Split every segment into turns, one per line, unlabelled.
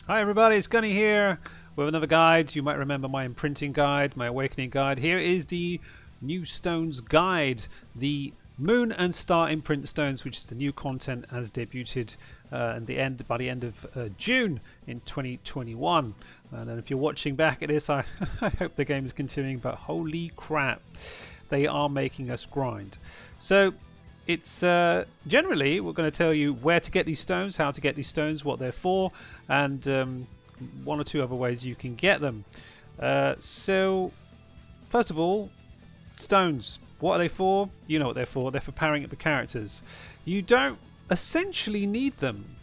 Hi everybody, it's Gunny here with another guide. You might remember my imprinting guide, my awakening guide. Here is the new stones guide, the Moon and Star imprint stones, which is the new content as debuted by the end of June in 2021. And then if you're watching back at this, I hope the game is continuing, but holy crap, they are making us grind. So it's generally we're going to tell you where to get these stones, how to get these stones, what they're for, and one or two other ways you can get them. So first of all, stones. What are they for? You know what they're for. They're for powering up the characters. You don't essentially need them.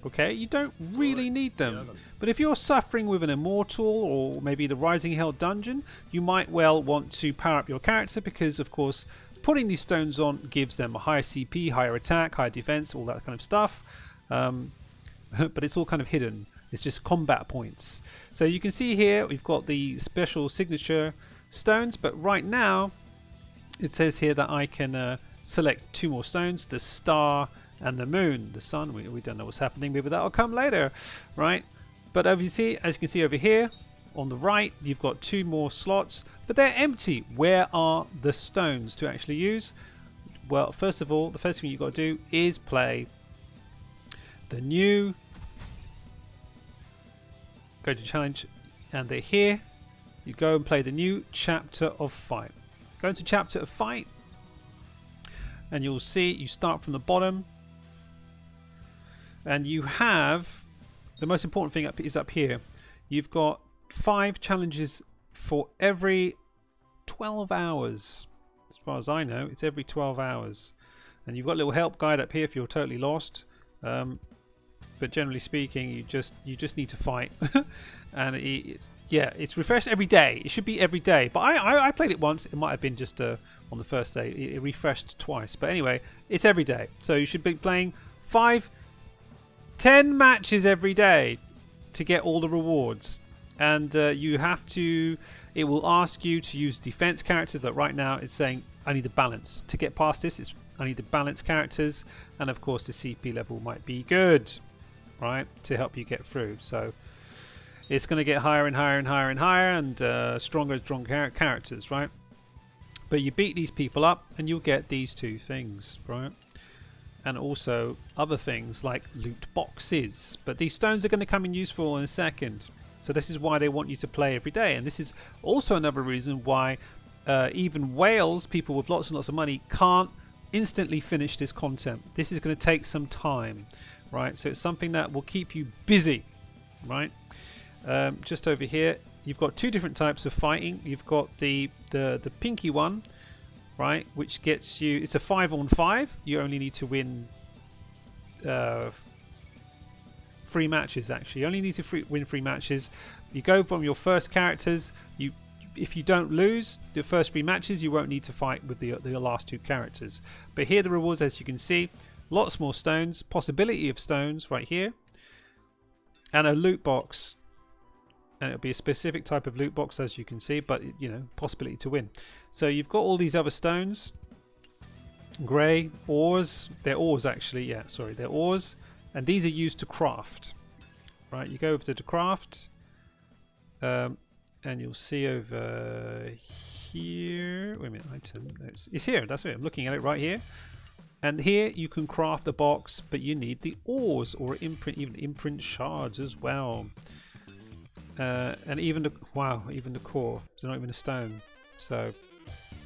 Okay, you don't really need them. But if you're suffering with an immortal or maybe the Rising Hell dungeon, you might well want to power up your character because, of course, putting these stones on gives them a higher CP, higher attack, higher defense, all that kind of stuff. But it's all kind of hidden. It's just combat points. So you can see here we've got the special signature stones, but right now it says here that I can select two more stones, the star and the moon. The sun, we don't know what's happening. Maybe that'll come later, right? But as you can see over here on the right, you've got two more slots, but they're empty. Where are the stones to actually use? Well, first of all, the first thing you've got to do is play the new Gaute challenge, and they're here. You go and play the new chapter of fight. Go into chapter of fight, and you'll see you start from the bottom, and you have the most important thing is up here. You've got 5 challenges for every 12 hours. As far as I know, it's every 12 hours. And you've got a little help guide up here if you're totally lost. But generally speaking, you just need to fight. And it's refreshed every day. It should be every day. But I played it once. It might have been just on the first day. It refreshed twice. But anyway, it's every day. So you should be playing 10 matches every day to get all the rewards. And you have to, it will ask you to use defense characters. Like right now it's saying I need a balance. To get past this, I need to balance characters, and of course the CP level might be good, right, to help you get through. So it's going to get higher and higher and higher and higher, and stronger and stronger characters, right? But you beat these people up and you'll get these two things, right? And also other things like loot boxes. But these stones are going to come in useful in a second. So this is why they want you to play every day. And this is also another reason why even whales, people with lots and lots of money, can't instantly finish this content. This is going to take some time, right? So it's something that will keep you busy, right? Just over here, you've got 2 different types of fighting. You've got the pinky one, right, which gets you, it's a 5-on-5. You only need to win 3 matches. Actually, you only need to win 3 matches. You go from your first characters. If you don't lose the first 3 matches, you won't need to fight with the last 2 characters. But here the rewards, as you can see, lots more stones, possibility of stones right here, and a loot box. And it'll be a specific type of loot box, as you can see, but you know, possibility to win. So you've got all these other stones, grey ores. They're ores actually. Yeah, sorry, they're ores. And these are used to craft, right? You go over to the craft, and you'll see over here. Wait a minute, item. It's here. That's it. I'm looking at it right here. And here you can craft a box, but you need the ores or imprint, even imprint shards as well. And even the core. It's not even a stone. So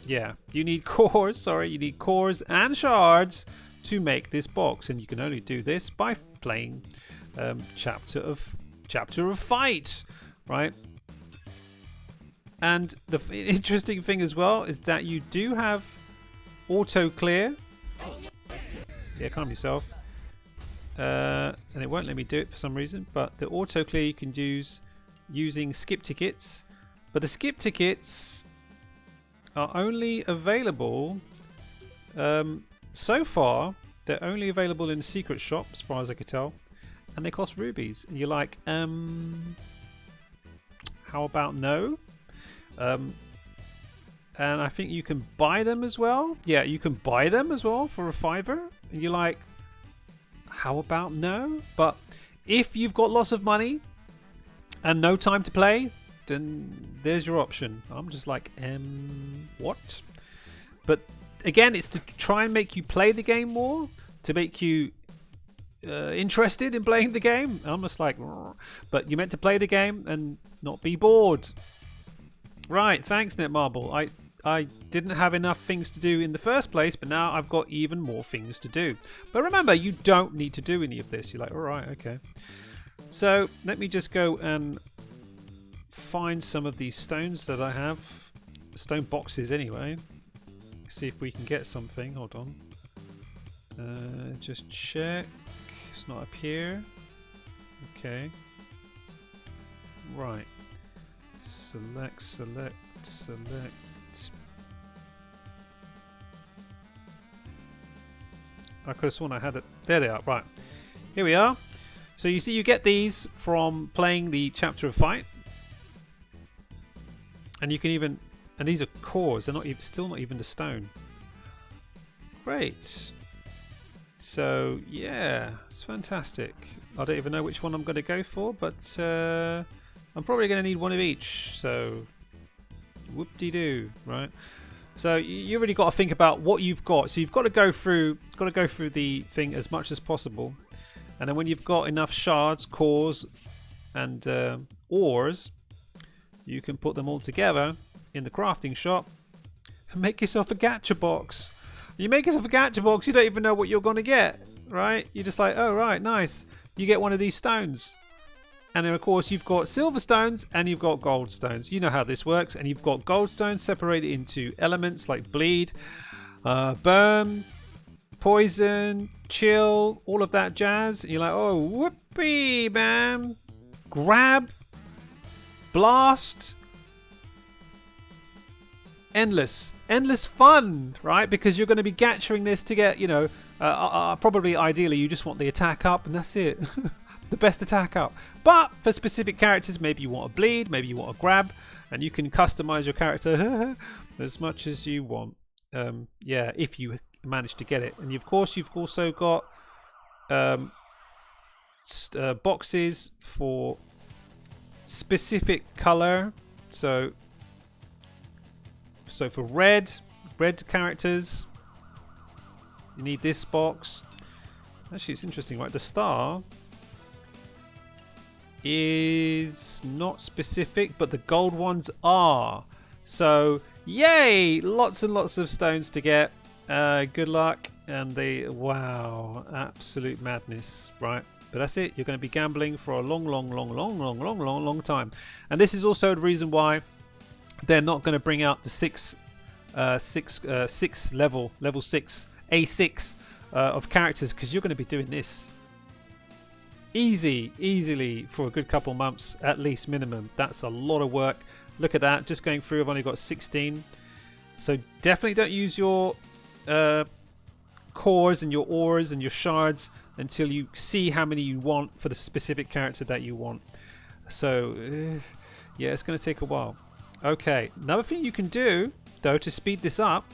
yeah, you need cores. Sorry, you need cores and shards to make this box, and you can only do this by playing chapter of fight, right? And the interesting thing as well is that you do have auto clear. Yeah, calm yourself. And it won't let me do it for some reason, but the auto clear you can use using skip tickets, but the skip tickets are only available so far. They're only available in the secret shop, as far as I could tell, and they cost rubies. And you're like, how about no? And I think you can buy them as well. Yeah, you can buy them as well for a $5. And you're like, how about no? But If you've got lots of money and no time to play, then there's your option. I'm just like, what? But again, it's to try and make you play the game more, to make you interested in playing the game. I'm just like, but you're meant to play the game and not be bored. Right, thanks Netmarble. I didn't have enough things to do in the first place, but now I've got even more things to do. But remember, you don't need to do any of this. You're like, all right, okay. So let me just go and find some of these stones that I have. Stone boxes anyway. See if we can get something. Hold on. Just check. It's not up here. Okay. Right. Select. I could have sworn I had it. There they are. Right. Here we are. So you see you get these from playing the Chapter of Fight. And you can even... And these are cores. They're not even, still not even the stone. Great. So, yeah. It's fantastic. I don't even know which one I'm going to go for. But I'm probably going to need one of each. So, whoop-de-doo. Right. So you really got to think about what you've got. So you've got to go through the thing as much as possible, and then when you've got enough shards, cores, and ores, you can put them all together in the crafting shop and make yourself a gacha box. You make yourself a gacha box, you don't even know what you're going to get, right? You're just like, oh right, nice. You get one of these stones. And then of course you've got silver stones and you've got gold stones. You know how this works. And you've got gold stones separated into elements like bleed, burn, poison, chill, all of that jazz. And you're like, oh, whoopee, man. Grab, blast. Endless fun, right? Because you're going to be gathering this to get, you know, probably ideally you just want the attack up and that's it. The best attack up. But for specific characters, maybe you want a bleed, maybe you want a grab, and you can customize your character as much as you want. Yeah, if you manage to get it. And of course, you've also got boxes for specific color. So for red characters, you need this box. Actually, it's interesting, right? The star is not specific, but the gold ones are. So yay, lots and lots of stones to get. Good luck. And wow, absolute madness, right? But that's it. You're going to be gambling for a long time. And this is also the reason why they're not going to bring out the level 6 A6 of characters, because you're going to be doing this easily for a good couple months at least minimum. That's a lot of work. Look at that, just going through. I've only got 16, so definitely don't use your cores and your ores and your shards until you see how many you want for the specific character that you want. So yeah, it's going to take a while. Okay, another thing you can do though to speed this up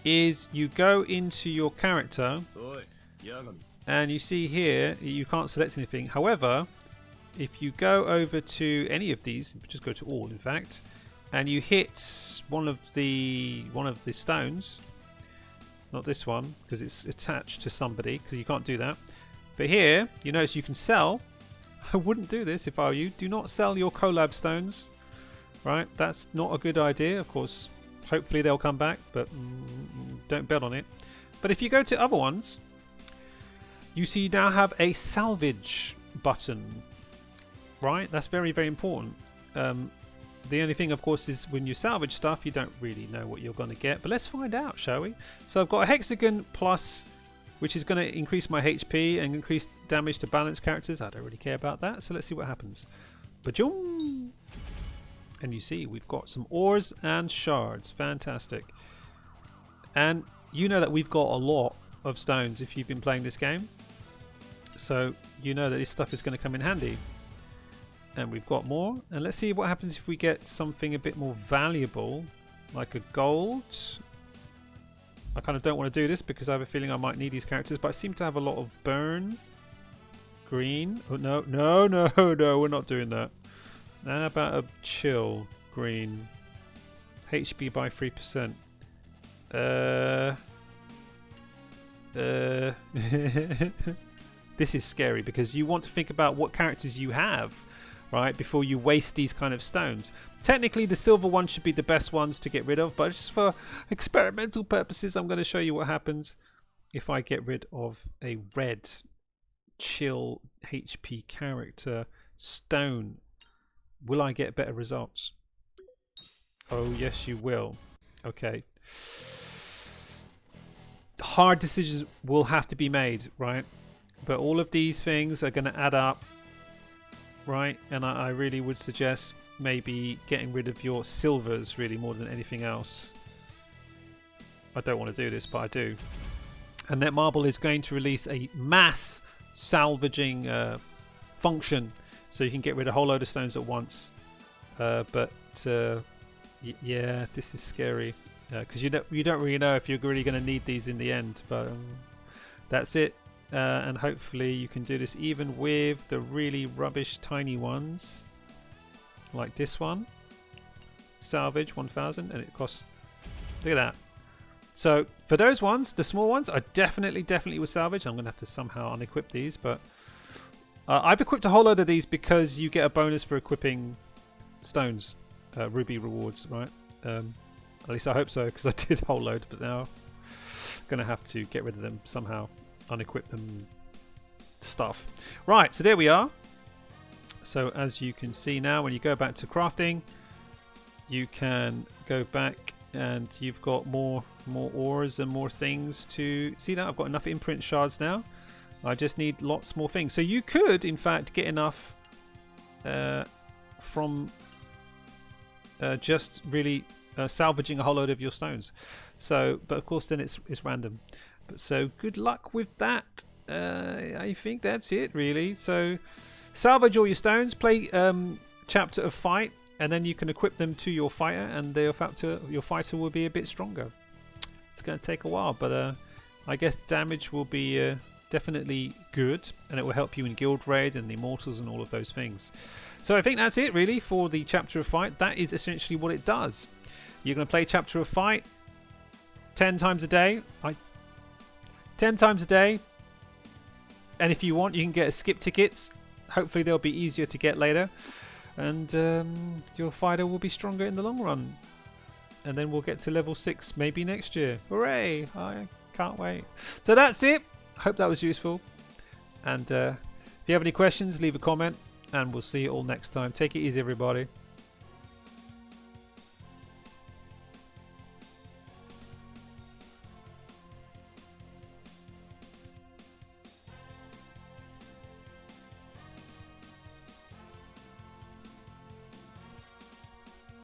is you go into your character and you see here you can't select anything. However, if you go over to any of these, just go to all in fact, and you hit one of the stones, not this one because it's attached to somebody, because you can't do that, but here you notice you can sell. I wouldn't do this if I were you. Do not sell your collab stones, right? That's not a good idea. Of course, hopefully they'll come back, but don't bet on it. But if you go to other ones, you see you now have a salvage button, right? That's very, very important. The only thing, of course, is when you salvage stuff, you don't really know what you're going to get. But let's find out, shall we? So I've got a hexagon plus, which is going to increase my HP and increase damage to balanced characters. I don't really care about that. So let's see what happens. Ba-joom! And you see, we've got some ores and shards. Fantastic. And you know that we've got a lot of stones if you've been playing this game. So you know that this stuff is going to come in handy. And we've got more. And let's see what happens if we get something a bit more valuable, like a gold. I kind of don't want to do this because I have a feeling I might need these characters, but I seem to have a lot of burn. green. Oh, no, no, no, no, we're not doing that. How about a chill green? HP by 3%. This is scary because you want to think about what characters you have, right, before you waste these kind of stones. Technically, the silver ones should be the best ones to get rid of, but just for experimental purposes, I'm going to show you what happens if I get rid of a red chill HP character stone. Will I get better results? Oh, yes, you will. Okay. Hard decisions will have to be made, right? But all of these things are going to add up, right? And I really would suggest maybe getting rid of your silvers really more than anything else. I don't want to do this, but I do. And that marble is going to release a mass salvaging function, so you can get rid of a whole load of stones at once. Yeah, this is scary because you don't really know if you're really going to need these in the end. But that's it. And hopefully you can do this even with the really rubbish tiny ones like this one. Salvage 1000, and it costs, look at that. So for those ones, the small ones, I definitely would salvage. I'm gonna have to somehow unequip these, but I've equipped a whole load of these because you get a bonus for equipping stones, ruby rewards, right? At least I hope so, because I did a whole load, but now gonna have to get rid of them somehow. Unequip them stuff. Right, so there we are. So as you can see now, when you go back to crafting, you can go back and you've got more ores and more things to see. That I've got enough imprint shards now. I just need lots more things. So you could in fact get enough from just really salvaging a whole load of your stones. So, but of course then it's random. So good luck with that. I think that's it really. So salvage all your stones, play chapter of fight, and then you can equip them to your fighter, and your fighter will be a bit stronger. It's going to take a while, but I guess the damage will be definitely good, and it will help you in guild raid and the immortals and all of those things. So I think that's it really for the chapter of fight. That is essentially what it does. You're going to play chapter of fight 10 times a day. 10 times a day, and if you want you can get skip tickets. Hopefully they'll be easier to get later, and your fighter will be stronger in the long run, and then we'll get to level 6 maybe next year. Hooray! I can't wait. So that's it. Hope that was useful, and if you have any questions, leave a comment, and we'll see you all next time. Take it easy everybody.